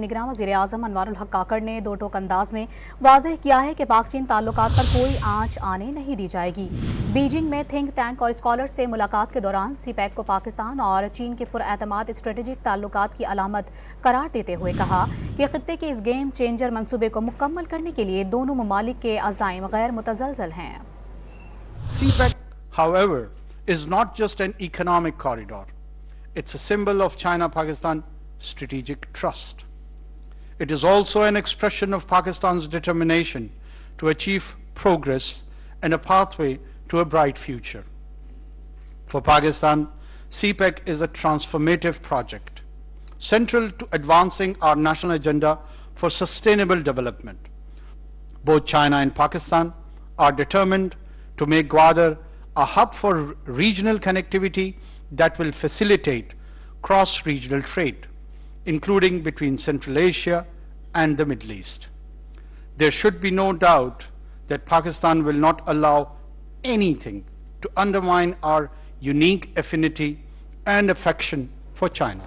निगरां वज़ीराअज़म अनवार-उल-हक काकर ने दो टोक अंदाज में वाज़ेह किया है कि पाक चीन ताल्लुकात पर कोई आंच आने नहीं दी जाएगी। बीजिंग में थिंक टैंक और स्कॉलर्स से मुलाकात के दौरान सीपैक को पाकिस्तान और चीन के पुरएतमाद स्ट्रेटेजिक ताल्लुकात की अलामत करार देते हुए कहा कि खित्ते के इस गेम चेंजर मंसूबे को मुकम्मल करने के लिए दोनों ममालिक के अज़ाइम गैर मुतज़लज़ल हैं। CPEC, however, is not just an economic corridor. It's a symbol of China-Pakistan strategic trust. It is also an expression of Pakistan's determination to achieve progress and a pathway to a bright future. For Pakistan, CPEC is a transformative project, central to advancing our national agenda for sustainable development. Both China and Pakistan are determined to make Gwadar a hub for regional connectivity that will facilitate cross-regional trade, including between Central Asia and the Middle East. There should be no doubt that Pakistan will not allow anything to undermine our unique affinity and affection for China.